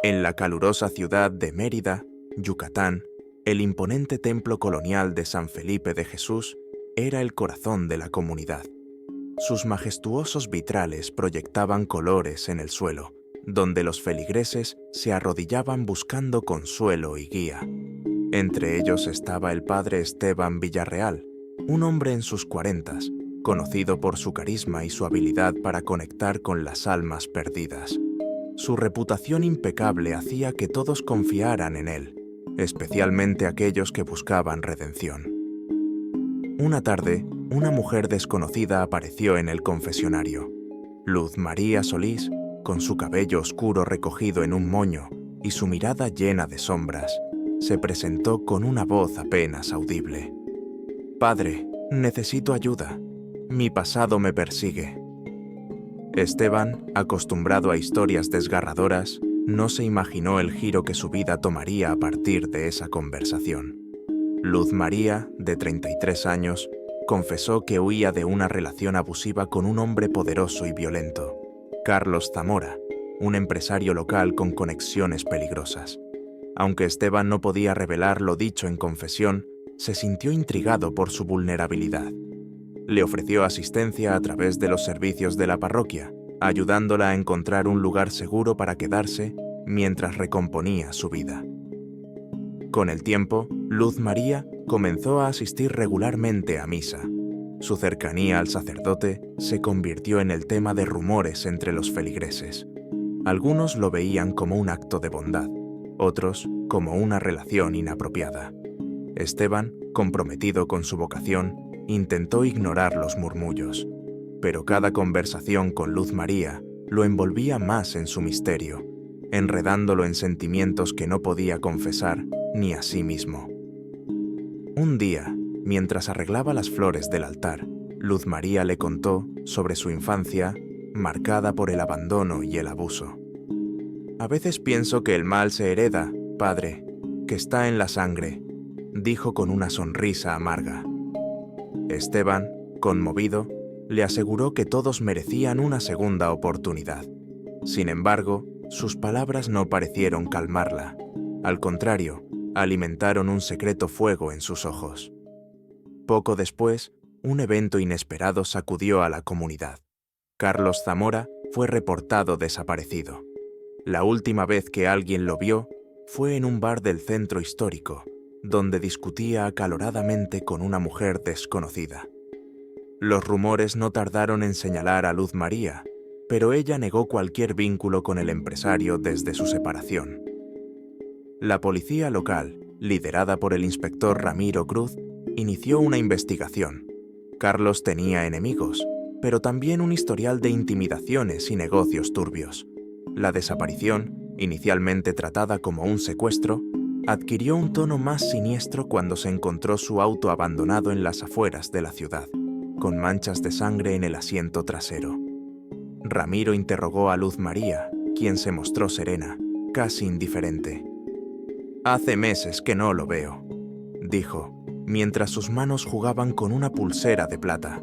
En la calurosa ciudad de Mérida, Yucatán, el imponente templo colonial de San Felipe de Jesús era el corazón de la comunidad. Sus majestuosos vitrales proyectaban colores en el suelo, donde los feligreses se arrodillaban buscando consuelo y guía. Entre ellos estaba el padre Esteban Villarreal, un hombre en sus 40, conocido por su carisma y su habilidad para conectar con las almas perdidas. Su reputación impecable hacía que todos confiaran en él, especialmente aquellos que buscaban redención. Una tarde, una mujer desconocida apareció en el confesionario. Luz María Solís, con su cabello oscuro recogido en un moño y su mirada llena de sombras, se presentó con una voz apenas audible. «Padre, necesito ayuda. Mi pasado me persigue». Esteban, acostumbrado a historias desgarradoras, no se imaginó el giro que su vida tomaría a partir de esa conversación. Luz María, de 33 años, confesó que huía de una relación abusiva con un hombre poderoso y violento, Carlos Zamora, un empresario local con conexiones peligrosas. Aunque Esteban no podía revelar lo dicho en confesión, se sintió intrigado por su vulnerabilidad. Le ofreció asistencia a través de los servicios de la parroquia, ayudándola a encontrar un lugar seguro para quedarse mientras recomponía su vida. Con el tiempo, Luz María comenzó a asistir regularmente a misa. Su cercanía al sacerdote se convirtió en el tema de rumores entre los feligreses. Algunos lo veían como un acto de bondad, otros como una relación inapropiada. Esteban, comprometido con su vocación, intentó ignorar los murmullos, pero cada conversación con Luz María lo envolvía más en su misterio, enredándolo en sentimientos que no podía confesar ni a sí mismo. Un día, mientras arreglaba las flores del altar, Luz María le contó sobre su infancia marcada por el abandono y el abuso. «A veces pienso que el mal se hereda, padre, que está en la sangre», dijo con una sonrisa amarga. Esteban, conmovido, le aseguró que todos merecían una segunda oportunidad. Sin embargo, sus palabras no parecieron calmarla. Al contrario, alimentaron un secreto fuego en sus ojos. Poco después, un evento inesperado sacudió a la comunidad. Carlos Zamora fue reportado desaparecido. La última vez que alguien lo vio fue en un bar del centro histórico, donde discutía acaloradamente con una mujer desconocida. Los rumores no tardaron en señalar a Luz María, pero ella negó cualquier vínculo con el empresario desde su separación. La policía local, liderada por el inspector Ramiro Cruz, inició una investigación. Carlos tenía enemigos, pero también un historial de intimidaciones y negocios turbios. La desaparición, inicialmente tratada como un secuestro, adquirió un tono más siniestro cuando se encontró su auto abandonado en las afueras de la ciudad, con manchas de sangre en el asiento trasero. Ramiro interrogó a Luz María, quien se mostró serena, casi indiferente. «Hace meses que no lo veo», dijo, mientras sus manos jugaban con una pulsera de plata.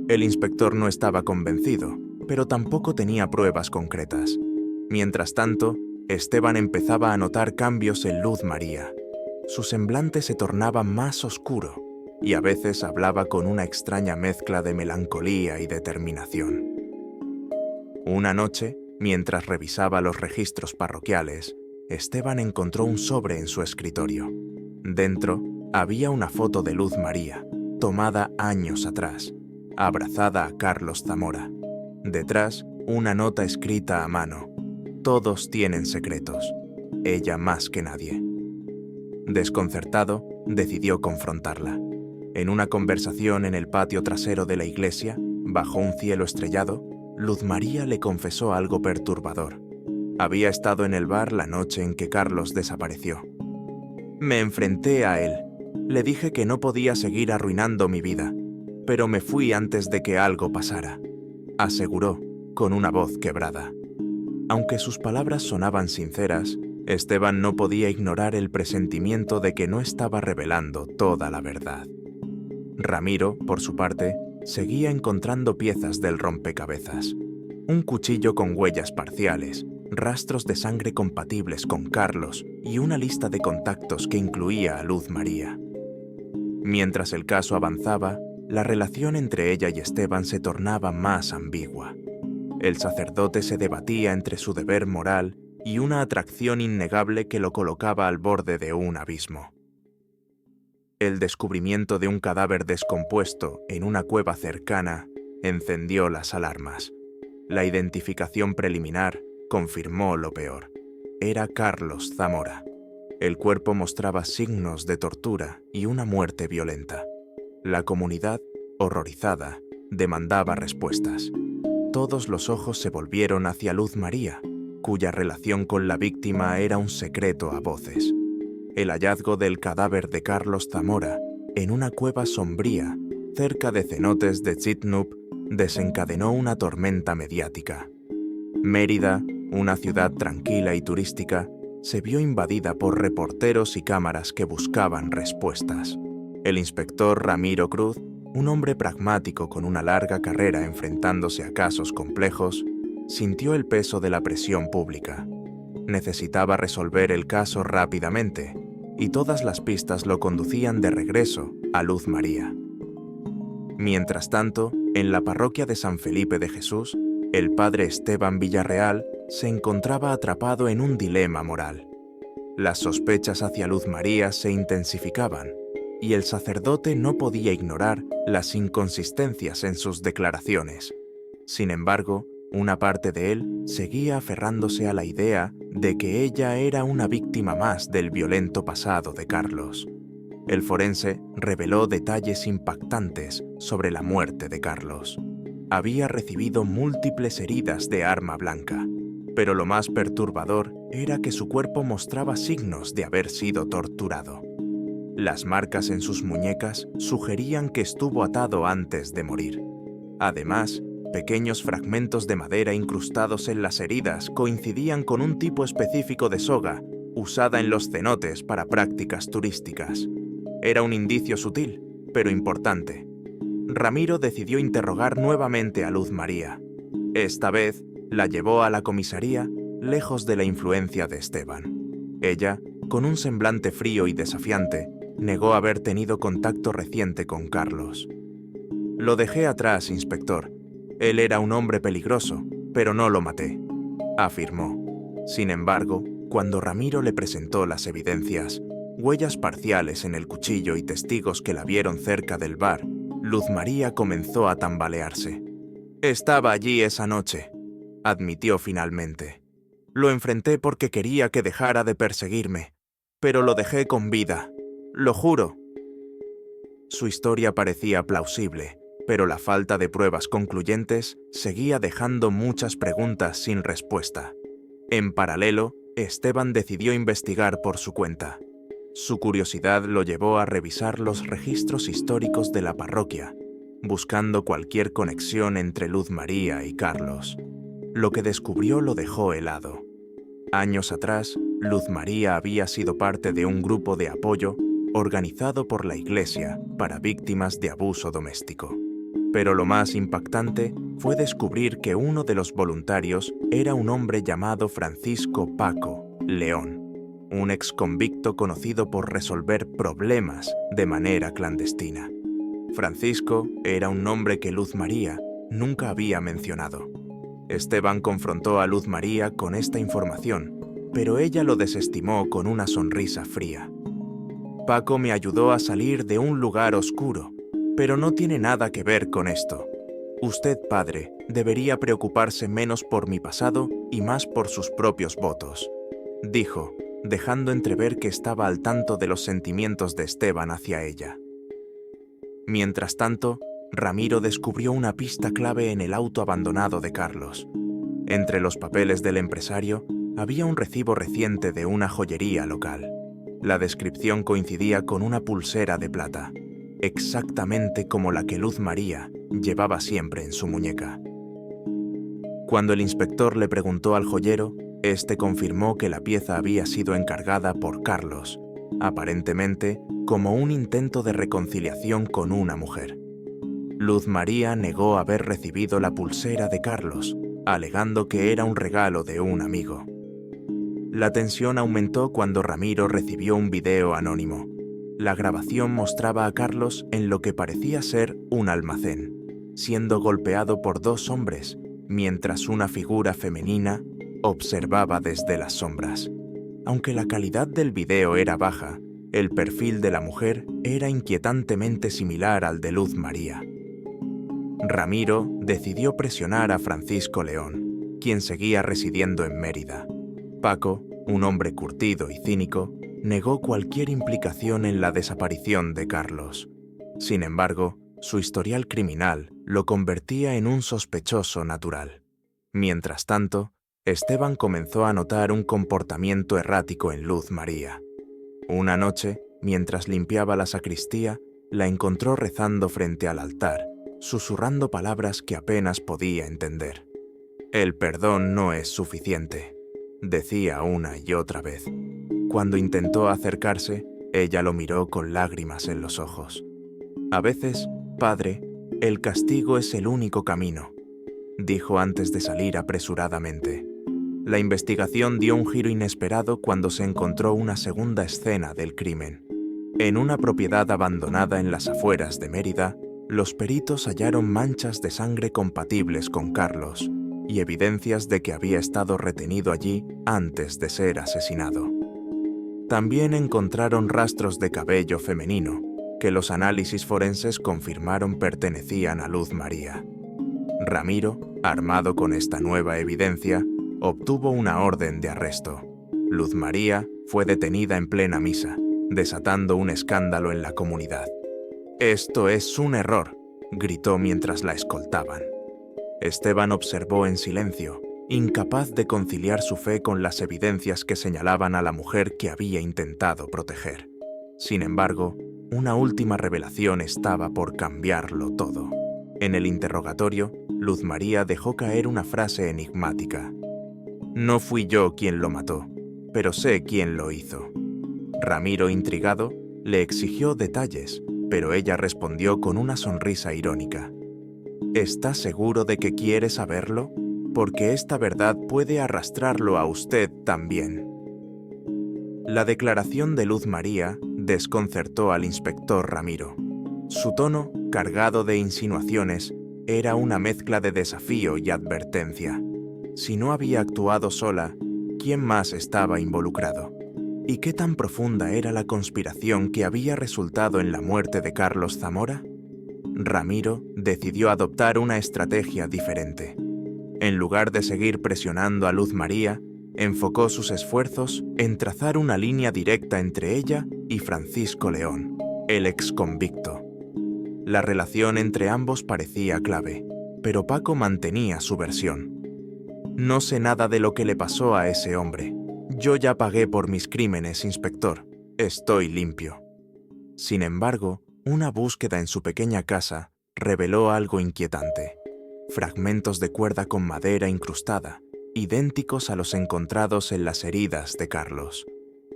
El inspector no estaba convencido, pero tampoco tenía pruebas concretas. Mientras tanto, Esteban empezaba a notar cambios en Luz María. Su semblante se tornaba más oscuro y a veces hablaba con una extraña mezcla de melancolía y determinación. Una noche, mientras revisaba los registros parroquiales, Esteban encontró un sobre en su escritorio. Dentro había una foto de Luz María, tomada años atrás, abrazada a Carlos Zamora. Detrás, una nota escrita a mano. «Todos tienen secretos, ella más que nadie». Desconcertado, decidió confrontarla. En una conversación en el patio trasero de la iglesia, bajo un cielo estrellado, Luz María le confesó algo perturbador. Había estado en el bar la noche en que Carlos desapareció. «Me enfrenté a él. Le dije que no podía seguir arruinando mi vida, pero me fui antes de que algo pasara», aseguró, con una voz quebrada. Aunque sus palabras sonaban sinceras, Esteban no podía ignorar el presentimiento de que no estaba revelando toda la verdad. Ramiro, por su parte, seguía encontrando piezas del rompecabezas. Un cuchillo con huellas parciales, rastros de sangre compatibles con Carlos y una lista de contactos que incluía a Luz María. Mientras el caso avanzaba, la relación entre ella y Esteban se tornaba más ambigua. El sacerdote se debatía entre su deber moral y una atracción innegable que lo colocaba al borde de un abismo. El descubrimiento de un cadáver descompuesto en una cueva cercana encendió las alarmas. La identificación preliminar confirmó lo peor. Era Carlos Zamora. El cuerpo mostraba signos de tortura y una muerte violenta. La comunidad, horrorizada, demandaba respuestas. Todos los ojos se volvieron hacia Luz María, cuya relación con la víctima era un secreto a voces. El hallazgo del cadáver de Carlos Zamora en una cueva sombría cerca de cenotes de Chitnup desencadenó una tormenta mediática. Mérida, una ciudad tranquila y turística, se vio invadida por reporteros y cámaras que buscaban respuestas. El inspector Ramiro Cruz, un hombre pragmático con una larga carrera enfrentándose a casos complejos, sintió el peso de la presión pública. Necesitaba resolver el caso rápidamente, y todas las pistas lo conducían de regreso a Luz María. Mientras tanto, en la parroquia de San Felipe de Jesús, el padre Esteban Villarreal se encontraba atrapado en un dilema moral. Las sospechas hacia Luz María se intensificaban, y el sacerdote no podía ignorar las inconsistencias en sus declaraciones. Sin embargo, una parte de él seguía aferrándose a la idea de que ella era una víctima más del violento pasado de Carlos. El forense reveló detalles impactantes sobre la muerte de Carlos. Había recibido múltiples heridas de arma blanca, pero lo más perturbador era que su cuerpo mostraba signos de haber sido torturado. Las marcas en sus muñecas sugerían que estuvo atado antes de morir. Además, pequeños fragmentos de madera incrustados en las heridas coincidían con un tipo específico de soga usada en los cenotes para prácticas turísticas. Era un indicio sutil, pero importante. Ramiro decidió interrogar nuevamente a Luz María. Esta vez, la llevó a la comisaría, lejos de la influencia de Esteban. Ella, con un semblante frío y desafiante, negó haber tenido contacto reciente con Carlos. «Lo dejé atrás, inspector. Él era un hombre peligroso, pero no lo maté», afirmó. Sin embargo, cuando Ramiro le presentó las evidencias, huellas parciales en el cuchillo y testigos que la vieron cerca del bar, Luz María comenzó a tambalearse. «Estaba allí esa noche», admitió finalmente. «Lo enfrenté porque quería que dejara de perseguirme, pero lo dejé con vida. Lo juro». Su historia parecía plausible, pero la falta de pruebas concluyentes seguía dejando muchas preguntas sin respuesta. En paralelo, Esteban decidió investigar por su cuenta. Su curiosidad lo llevó a revisar los registros históricos de la parroquia, buscando cualquier conexión entre Luz María y Carlos. Lo que descubrió lo dejó helado. Años atrás, Luz María había sido parte de un grupo de apoyo organizado por la Iglesia para víctimas de abuso doméstico. Pero lo más impactante fue descubrir que uno de los voluntarios era un hombre llamado Francisco Paco León, un exconvicto conocido por resolver problemas de manera clandestina. Francisco era un nombre que Luz María nunca había mencionado. Esteban confrontó a Luz María con esta información, pero ella lo desestimó con una sonrisa fría. «Paco me ayudó a salir de un lugar oscuro, pero no tiene nada que ver con esto. Usted, padre, debería preocuparse menos por mi pasado y más por sus propios votos», dijo, dejando entrever que estaba al tanto de los sentimientos de Esteban hacia ella. Mientras tanto, Ramiro descubrió una pista clave en el auto abandonado de Carlos. Entre los papeles del empresario había un recibo reciente de una joyería local. La descripción coincidía con una pulsera de plata, exactamente como la que Luz María llevaba siempre en su muñeca. Cuando el inspector le preguntó al joyero, este confirmó que la pieza había sido encargada por Carlos, aparentemente como un intento de reconciliación con una mujer. Luz María negó haber recibido la pulsera de Carlos, alegando que era un regalo de un amigo. La tensión aumentó cuando Ramiro recibió un video anónimo. La grabación mostraba a Carlos en lo que parecía ser un almacén, siendo golpeado por dos hombres, mientras una figura femenina observaba desde las sombras. Aunque la calidad del video era baja, el perfil de la mujer era inquietantemente similar al de Luz María. Ramiro decidió presionar a Francisco León, quien seguía residiendo en Mérida. Paco, un hombre curtido y cínico, negó cualquier implicación en la desaparición de Carlos. Sin embargo, su historial criminal lo convertía en un sospechoso natural. Mientras tanto, Esteban comenzó a notar un comportamiento errático en Luz María. Una noche, mientras limpiaba la sacristía, la encontró rezando frente al altar, susurrando palabras que apenas podía entender. «El perdón no es suficiente», decía una y otra vez. Cuando intentó acercarse, ella lo miró con lágrimas en los ojos. «A veces, padre, el castigo es el único camino», dijo antes de salir apresuradamente. La investigación dio un giro inesperado cuando se encontró una segunda escena del crimen. En una propiedad abandonada en las afueras de Mérida, los peritos hallaron manchas de sangre compatibles con Carlos y evidencias de que había estado retenido allí antes de ser asesinado. También encontraron rastros de cabello femenino, que los análisis forenses confirmaron pertenecían a Luz María. Ramiro, armado con esta nueva evidencia, obtuvo una orden de arresto. Luz María fue detenida en plena misa, desatando un escándalo en la comunidad. «Esto es un error», gritó mientras la escoltaban. Esteban observó en silencio, incapaz de conciliar su fe con las evidencias que señalaban a la mujer que había intentado proteger. Sin embargo, una última revelación estaba por cambiarlo todo. En el interrogatorio, Luz María dejó caer una frase enigmática. «No fui yo quien lo mató, pero sé quién lo hizo». Ramiro, intrigado, le exigió detalles, pero ella respondió con una sonrisa irónica. «¿Está seguro de que quiere saberlo? Porque esta verdad puede arrastrarlo a usted también». La declaración de Luz María desconcertó al inspector Ramiro. Su tono, cargado de insinuaciones, era una mezcla de desafío y advertencia. Si no había actuado sola, ¿quién más estaba involucrado? ¿Y qué tan profunda era la conspiración que había resultado en la muerte de Carlos Zamora? Ramiro decidió adoptar una estrategia diferente. En lugar de seguir presionando a Luz María, enfocó sus esfuerzos en trazar una línea directa entre ella y Francisco León, el exconvicto. La relación entre ambos parecía clave, pero Paco mantenía su versión. «No sé nada de lo que le pasó a ese hombre. Yo ya pagué por mis crímenes, inspector. Estoy limpio». Sin embargo, una búsqueda en su pequeña casa reveló algo inquietante. Fragmentos de cuerda con madera incrustada, idénticos a los encontrados en las heridas de Carlos.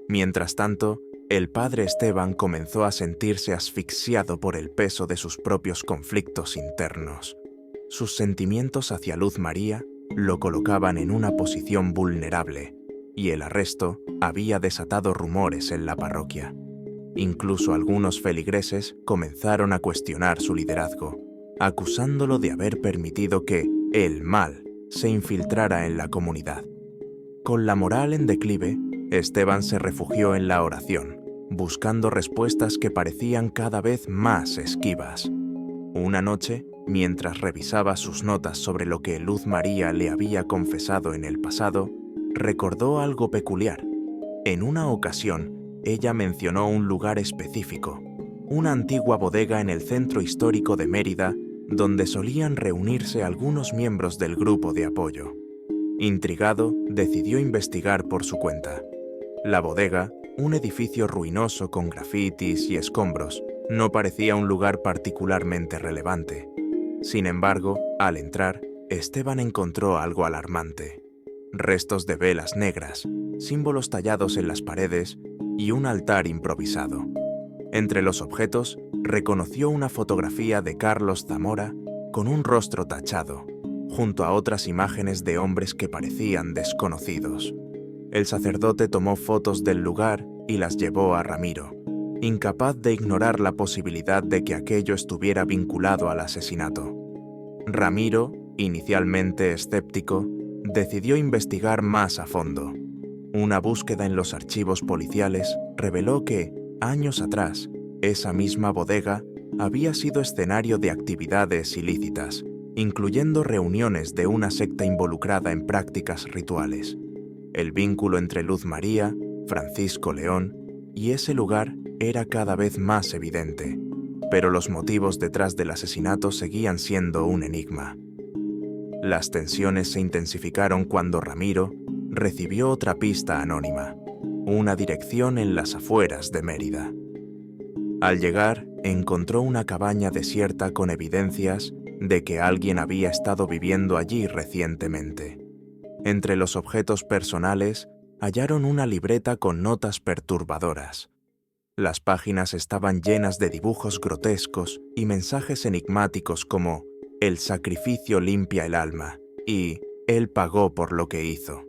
Mientras tanto, el padre Esteban comenzó a sentirse asfixiado por el peso de sus propios conflictos internos. Sus sentimientos hacia Luz María lo colocaban en una posición vulnerable, y el arresto había desatado rumores en la parroquia. Incluso algunos feligreses comenzaron a cuestionar su liderazgo, acusándolo de haber permitido que el mal se infiltrara en la comunidad. Con la moral en declive, Esteban se refugió en la oración, buscando respuestas que parecían cada vez más esquivas. Una noche, mientras revisaba sus notas sobre lo que Luz María le había confesado en el pasado, recordó algo peculiar. En una ocasión, ella mencionó un lugar específico, una antigua bodega en el centro histórico de Mérida, donde solían reunirse algunos miembros del grupo de apoyo. Intrigado, decidió investigar por su cuenta. La bodega, un edificio ruinoso con grafitis y escombros, no parecía un lugar particularmente relevante. Sin embargo, al entrar, Esteban encontró algo alarmante. Restos de velas negras, símbolos tallados en las paredes y un altar improvisado. Entre los objetos, reconoció una fotografía de Carlos Zamora con un rostro tachado, junto a otras imágenes de hombres que parecían desconocidos. El sacerdote tomó fotos del lugar y las llevó a Ramiro, incapaz de ignorar la posibilidad de que aquello estuviera vinculado al asesinato. Ramiro, inicialmente escéptico, decidió investigar más a fondo. Una búsqueda en los archivos policiales reveló que, años atrás, esa misma bodega había sido escenario de actividades ilícitas, incluyendo reuniones de una secta involucrada en prácticas rituales. El vínculo entre Luz María, Francisco León y ese lugar era cada vez más evidente, pero los motivos detrás del asesinato seguían siendo un enigma. Las tensiones se intensificaron cuando Ramiro recibió otra pista anónima, una dirección en las afueras de Mérida. Al llegar, encontró una cabaña desierta con evidencias de que alguien había estado viviendo allí recientemente. Entre los objetos personales, hallaron una libreta con notas perturbadoras. Las páginas estaban llenas de dibujos grotescos y mensajes enigmáticos como «El sacrificio limpia el alma» y «Él pagó por lo que hizo».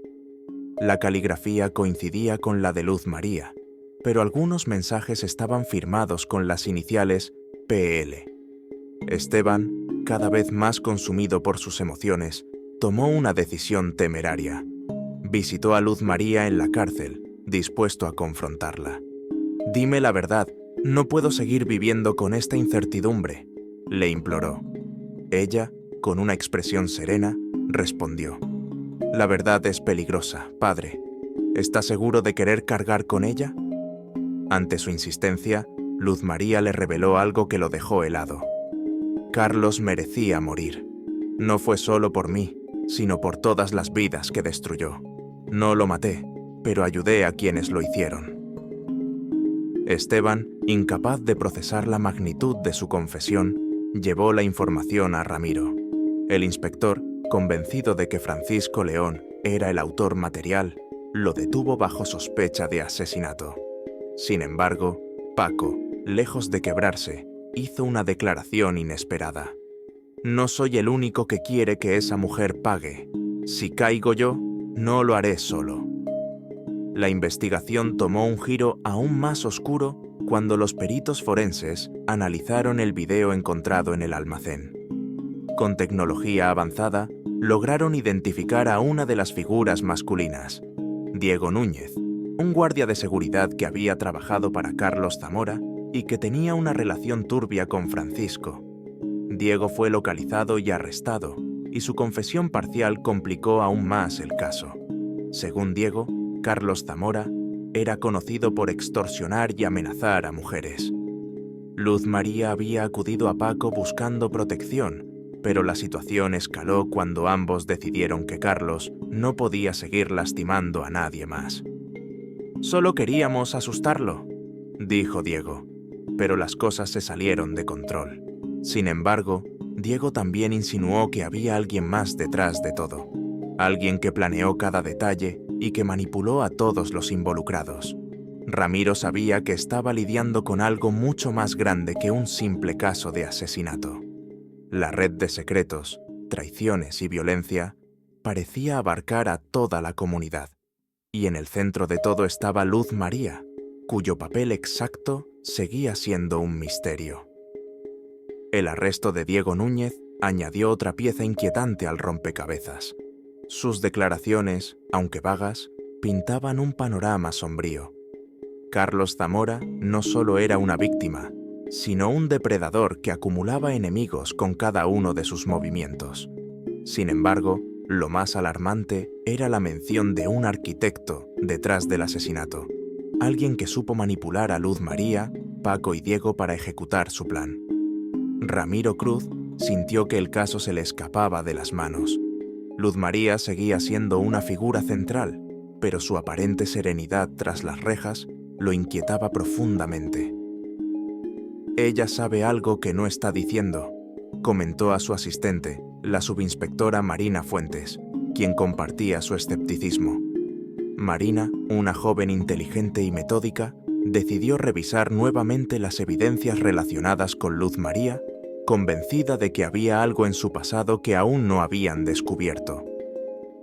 La caligrafía coincidía con la de Luz María, pero algunos mensajes estaban firmados con las iniciales PL. Esteban, cada vez más consumido por sus emociones, tomó una decisión temeraria. Visitó a Luz María en la cárcel, dispuesto a confrontarla. «Dime la verdad, no puedo seguir viviendo con esta incertidumbre», le imploró. Ella, con una expresión serena, respondió: «La verdad es peligrosa, padre. ¿Está seguro de querer cargar con ella?». Ante su insistencia, Luz María le reveló algo que lo dejó helado. Carlos merecía morir. No fue solo por mí, sino por todas las vidas que destruyó. No lo maté, pero ayudé a quienes lo hicieron. Esteban, incapaz de procesar la magnitud de su confesión, llevó la información a Ramiro. El inspector, convencido de que Francisco León era el autor material, lo detuvo bajo sospecha de asesinato. Sin embargo, Paco, lejos de quebrarse, hizo una declaración inesperada. «No soy el único que quiere que esa mujer pague. Si caigo yo, no lo haré solo». La investigación tomó un giro aún más oscuro cuando los peritos forenses analizaron el video encontrado en el almacén. Con tecnología avanzada, lograron identificar a una de las figuras masculinas, Diego Núñez, un guardia de seguridad que había trabajado para Carlos Zamora y que tenía una relación turbia con Francisco. Diego fue localizado y arrestado, y su confesión parcial complicó aún más el caso. Según Diego, Carlos Zamora era conocido por extorsionar y amenazar a mujeres. Luz María había acudido a Paco buscando protección, pero la situación escaló cuando ambos decidieron que Carlos no podía seguir lastimando a nadie más. «Solo queríamos asustarlo», dijo Diego, pero las cosas se salieron de control. Sin embargo, Diego también insinuó que había alguien más detrás de todo, alguien que planeó cada detalle y que manipuló a todos los involucrados. Ramiro sabía que estaba lidiando con algo mucho más grande que un simple caso de asesinato. La red de secretos, traiciones y violencia parecía abarcar a toda la comunidad, y en el centro de todo estaba Luz María, cuyo papel exacto seguía siendo un misterio. El arresto de Diego Núñez añadió otra pieza inquietante al rompecabezas. Sus declaraciones, aunque vagas, pintaban un panorama sombrío. Carlos Zamora no solo era una víctima, sino un depredador que acumulaba enemigos con cada uno de sus movimientos. Sin embargo, lo más alarmante era la mención de un arquitecto detrás del asesinato, alguien que supo manipular a Luz María, Paco y Diego para ejecutar su plan. Ramiro Cruz sintió que el caso se le escapaba de las manos. Luz María seguía siendo una figura central, pero su aparente serenidad tras las rejas lo inquietaba profundamente. «Ella sabe algo que no está diciendo», comentó a su asistente, la subinspectora Marina Fuentes, quien compartía su escepticismo. Marina, una joven inteligente y metódica, decidió revisar nuevamente las evidencias relacionadas con Luz María, convencida de que había algo en su pasado que aún no habían descubierto.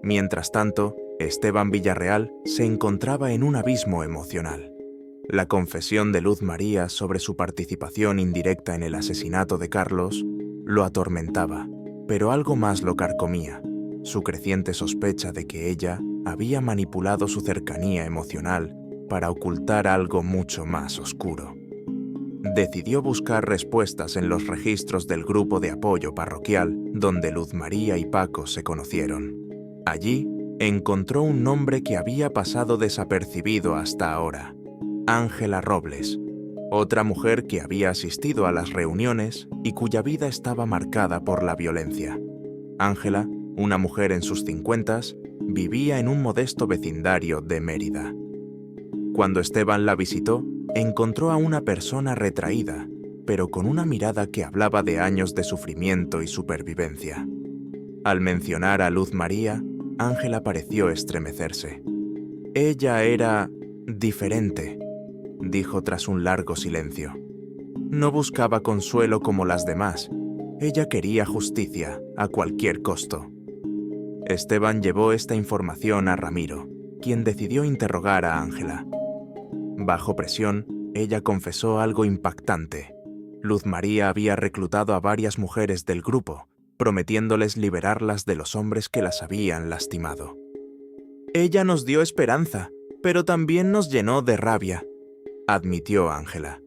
Mientras tanto, Esteban Villarreal se encontraba en un abismo emocional. La confesión de Luz María sobre su participación indirecta en el asesinato de Carlos lo atormentaba, pero algo más lo carcomía, su creciente sospecha de que ella había manipulado su cercanía emocional para ocultar algo mucho más oscuro. Decidió buscar respuestas en los registros del grupo de apoyo parroquial donde Luz María y Paco se conocieron. Allí encontró un nombre que había pasado desapercibido hasta ahora: Ángela Robles, otra mujer que había asistido a las reuniones y cuya vida estaba marcada por la violencia. Ángela, una mujer en sus 50s, vivía en un modesto vecindario de Mérida. Cuando Esteban la visitó, encontró a una persona retraída, pero con una mirada que hablaba de años de sufrimiento y supervivencia. Al mencionar a Luz María, Ángela pareció estremecerse. Ella era diferente, dijo tras un largo silencio. No buscaba consuelo como las demás. Ella quería justicia a cualquier costo. Esteban llevó esta información a Ramiro, quien decidió interrogar a Ángela. Bajo presión, ella confesó algo impactante. Luz María había reclutado a varias mujeres del grupo, prometiéndoles liberarlas de los hombres que las habían lastimado. Ella nos dio esperanza, pero también nos llenó de rabia, admitió Ángela.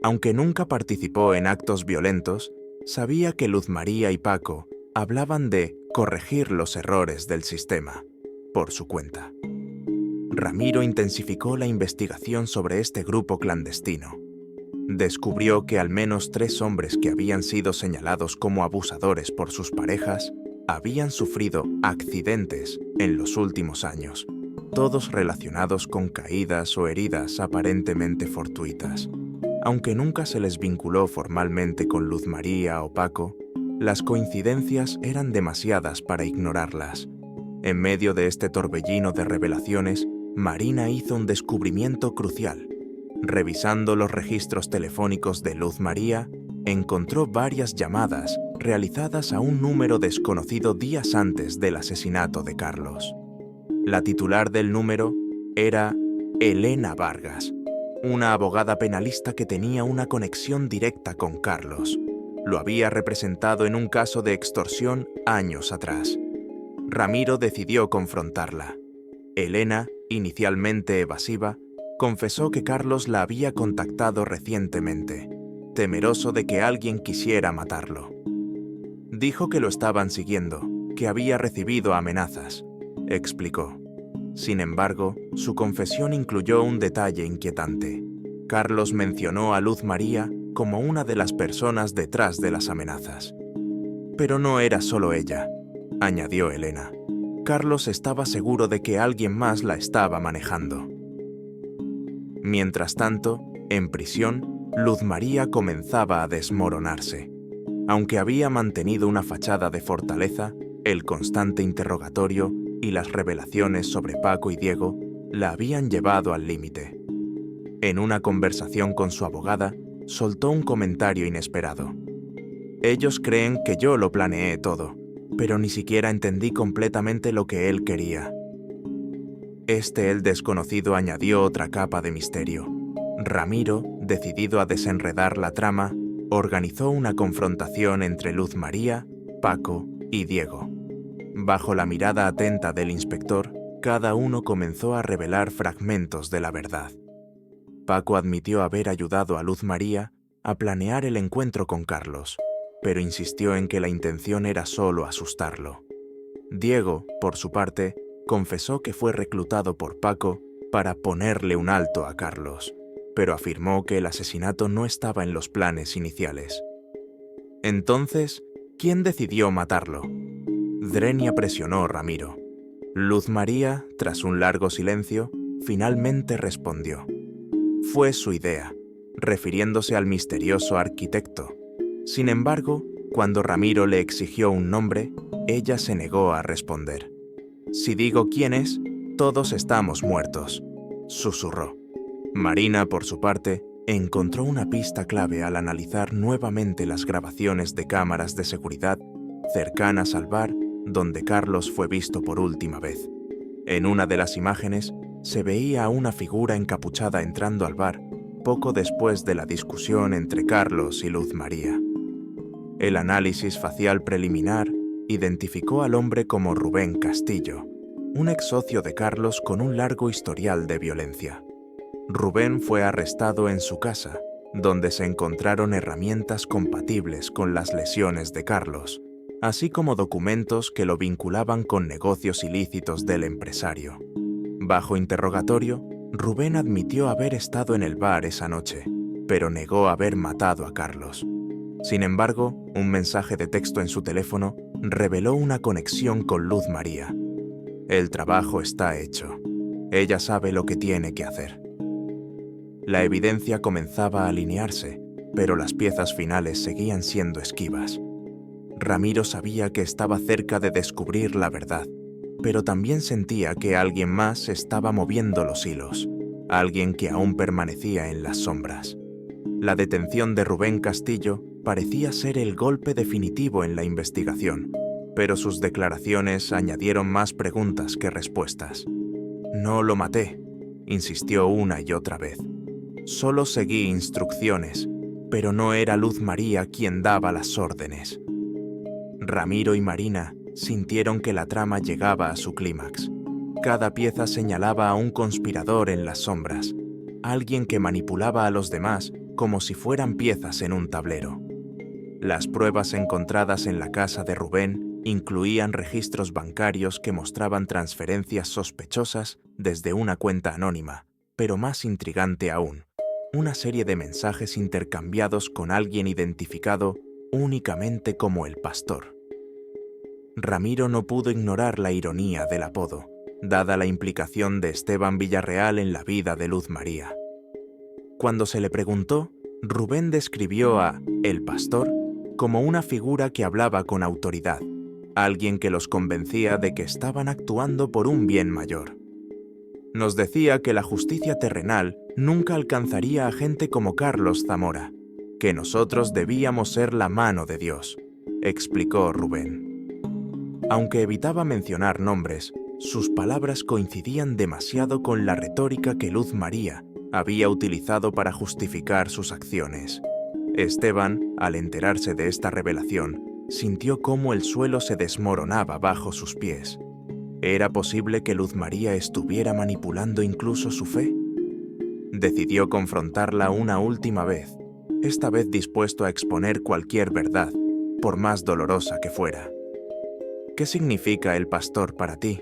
Aunque nunca participó en actos violentos, sabía que Luz María y Paco hablaban de corregir los errores del sistema, por su cuenta. Ramiro intensificó la investigación sobre este grupo clandestino. Descubrió que al menos 3 hombres que habían sido señalados como abusadores por sus parejas habían sufrido accidentes en los últimos años, todos relacionados con caídas o heridas aparentemente fortuitas. Aunque nunca se les vinculó formalmente con Luz María o Paco, las coincidencias eran demasiadas para ignorarlas. En medio de este torbellino de revelaciones, Marina hizo un descubrimiento crucial. Revisando los registros telefónicos de Luz María, encontró varias llamadas realizadas a un número desconocido días antes del asesinato de Carlos. La titular del número era Elena Vargas, una abogada penalista que tenía una conexión directa con Carlos. Lo había representado en un caso de extorsión años atrás. Ramiro decidió confrontarla. Elena, inicialmente evasiva, confesó que Carlos la había contactado recientemente, temeroso de que alguien quisiera matarlo. Dijo que lo estaban siguiendo, que había recibido amenazas, explicó. Sin embargo, su confesión incluyó un detalle inquietante. Carlos mencionó a Luz María como una de las personas detrás de las amenazas. Pero no era solo ella, añadió Elena. Carlos estaba seguro de que alguien más la estaba manejando. Mientras tanto, en prisión, Luz María comenzaba a desmoronarse. Aunque había mantenido una fachada de fortaleza, el constante interrogatorio y las revelaciones sobre Paco y Diego la habían llevado al límite. En una conversación con su abogada, soltó un comentario inesperado. Ellos creen que yo lo planeé todo, pero ni siquiera entendí completamente lo que él quería. El desconocido añadió otra capa de misterio. Ramiro, decidido a desenredar la trama, organizó una confrontación entre Luz María, Paco y Diego. Bajo la mirada atenta del inspector, cada uno comenzó a revelar fragmentos de la verdad. Paco admitió haber ayudado a Luz María a planear el encuentro con Carlos, pero insistió en que la intención era solo asustarlo. Diego, por su parte, confesó que fue reclutado por Paco para ponerle un alto a Carlos, pero afirmó que el asesinato no estaba en los planes iniciales. Entonces, ¿quién decidió matarlo? Drenia presionó a Ramiro. Luz María, tras un largo silencio, finalmente respondió. Fue su idea, refiriéndose al misterioso arquitecto. Sin embargo, cuando Ramiro le exigió un nombre, ella se negó a responder. Si digo quién es, todos estamos muertos, susurró. Marina, por su parte, encontró una pista clave al analizar nuevamente las grabaciones de cámaras de seguridad cercanas al bar donde Carlos fue visto por última vez. En una de las imágenes se veía a una figura encapuchada entrando al bar poco después de la discusión entre Carlos y Luz María. El análisis facial preliminar identificó al hombre como Rubén Castillo, un ex socio de Carlos con un largo historial de violencia. Rubén fue arrestado en su casa, donde se encontraron herramientas compatibles con las lesiones de Carlos, así como documentos que lo vinculaban con negocios ilícitos del empresario. Bajo interrogatorio, Rubén admitió haber estado en el bar esa noche, pero negó haber matado a Carlos. Sin embargo, un mensaje de texto en su teléfono reveló una conexión con Luz María. El trabajo está hecho. Ella sabe lo que tiene que hacer. La evidencia comenzaba a alinearse, pero las piezas finales seguían siendo esquivas. Ramiro sabía que estaba cerca de descubrir la verdad, pero también sentía que alguien más estaba moviendo los hilos, alguien que aún permanecía en las sombras. La detención de Rubén Castillo parecía ser el golpe definitivo en la investigación, pero sus declaraciones añadieron más preguntas que respuestas. «No lo maté», insistió una y otra vez. «Solo seguí instrucciones, pero no era Luz María quien daba las órdenes». Ramiro y Marina sintieron que la trama llegaba a su clímax. Cada pieza señalaba a un conspirador en las sombras, alguien que manipulaba a los demás como si fueran piezas en un tablero. Las pruebas encontradas en la casa de Rubén incluían registros bancarios que mostraban transferencias sospechosas desde una cuenta anónima, pero más intrigante aún, una serie de mensajes intercambiados con alguien identificado únicamente como el pastor. Ramiro no pudo ignorar la ironía del apodo, dada la implicación de Esteban Villarreal en la vida de Luz María. Cuando se le preguntó, Rubén describió a «el pastor» como una figura que hablaba con autoridad, alguien que los convencía de que estaban actuando por un bien mayor. Nos decía que la justicia terrenal nunca alcanzaría a gente como Carlos Zamora, que nosotros debíamos ser la mano de Dios, explicó Rubén. Aunque evitaba mencionar nombres, sus palabras coincidían demasiado con la retórica que Luz María había utilizado para justificar sus acciones. Esteban, al enterarse de esta revelación, sintió cómo el suelo se desmoronaba bajo sus pies. ¿Era posible que Luz María estuviera manipulando incluso su fe? Decidió confrontarla una última vez, esta vez dispuesto a exponer cualquier verdad, por más dolorosa que fuera. «¿Qué significa el pastor para ti?»,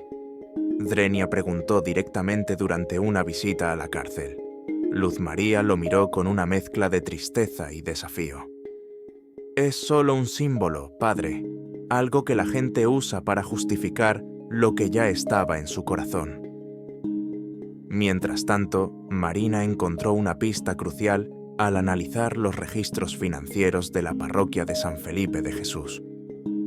Drenia preguntó directamente durante una visita a la cárcel. Luz María lo miró con una mezcla de tristeza y desafío. «Es solo un símbolo, padre, algo que la gente usa para justificar lo que ya estaba en su corazón». Mientras tanto, Marina encontró una pista crucial al analizar los registros financieros de la parroquia de San Felipe de Jesús.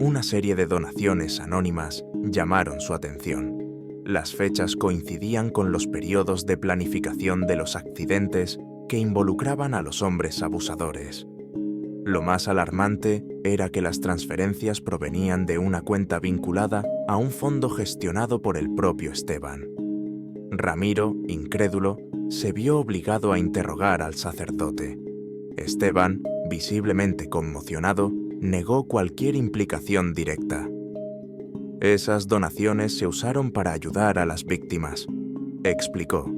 Una serie de donaciones anónimas llamaron su atención. Las fechas coincidían con los periodos de planificación de los accidentes que involucraban a los hombres abusadores. Lo más alarmante era que las transferencias provenían de una cuenta vinculada a un fondo gestionado por el propio Esteban. Ramiro, incrédulo, se vio obligado a interrogar al sacerdote. Esteban, visiblemente conmocionado, negó cualquier implicación directa. «Esas donaciones se usaron para ayudar a las víctimas», explicó,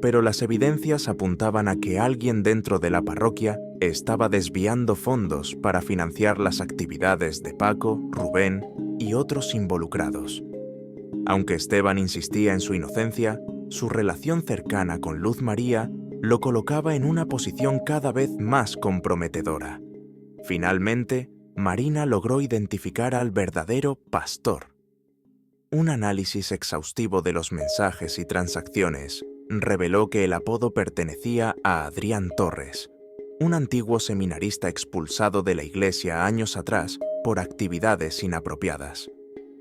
pero las evidencias apuntaban a que alguien dentro de la parroquia estaba desviando fondos para financiar las actividades de Paco, Rubén y otros involucrados. Aunque Esteban insistía en su inocencia, su relación cercana con Luz María lo colocaba en una posición cada vez más comprometedora. Finalmente, Marina logró identificar al verdadero pastor. Un análisis exhaustivo de los mensajes y transacciones reveló que el apodo pertenecía a Adrián Torres, un antiguo seminarista expulsado de la iglesia años atrás por actividades inapropiadas.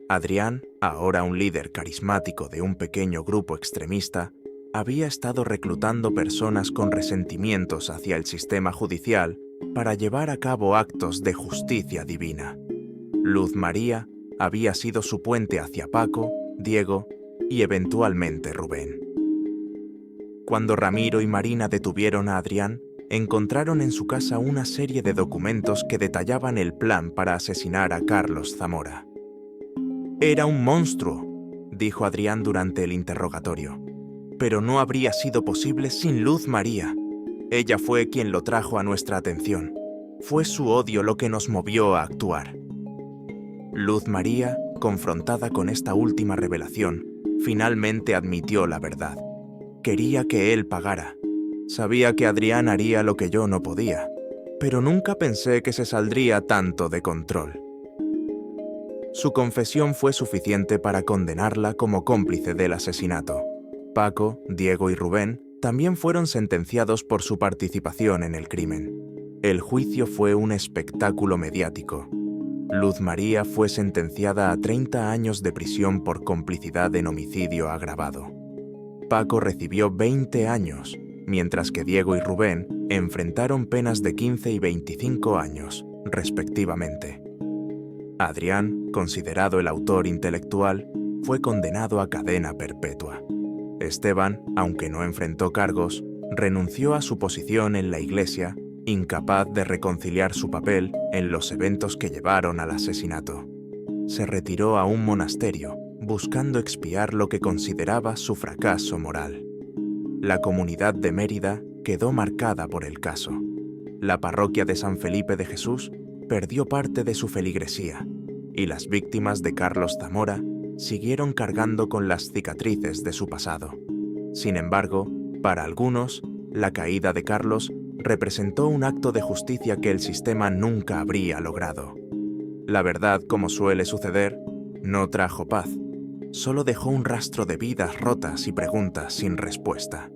Adrián, ahora un líder carismático de un pequeño grupo extremista, había estado reclutando personas con resentimientos hacia el sistema judicial para llevar a cabo actos de justicia divina. Luz María había sido su puente hacia Paco, Diego y eventualmente Rubén. Cuando Ramiro y Marina detuvieron a Adrián, encontraron en su casa una serie de documentos que detallaban el plan para asesinar a Carlos Zamora. «Era un monstruo», dijo Adrián durante el interrogatorio. «Pero no habría sido posible sin Luz María. Ella fue quien lo trajo a nuestra atención. Fue su odio lo que nos movió a actuar». Luz María, confrontada con esta última revelación, finalmente admitió la verdad. Quería que él pagara. Sabía que Adrián haría lo que yo no podía, pero nunca pensé que se saldría tanto de control. Su confesión fue suficiente para condenarla como cómplice del asesinato. Paco, Diego y Rubén también fueron sentenciados por su participación en el crimen. El juicio fue un espectáculo mediático. Luz María fue sentenciada a 30 años de prisión por complicidad en homicidio agravado. Paco recibió 20 años, mientras que Diego y Rubén enfrentaron penas de 15 y 25 años, respectivamente. Adrián, considerado el autor intelectual, fue condenado a cadena perpetua. Esteban, aunque no enfrentó cargos, renunció a su posición en la iglesia, incapaz de reconciliar su papel en los eventos que llevaron al asesinato. Se retiró a un monasterio, buscando expiar lo que consideraba su fracaso moral. La comunidad de Mérida quedó marcada por el caso. La parroquia de San Felipe de Jesús perdió parte de su feligresía, y las víctimas de Carlos Zamora siguieron cargando con las cicatrices de su pasado. Sin embargo, para algunos, la caída de Carlos representó un acto de justicia que el sistema nunca habría logrado. La verdad, como suele suceder, no trajo paz, solo dejó un rastro de vidas rotas y preguntas sin respuesta.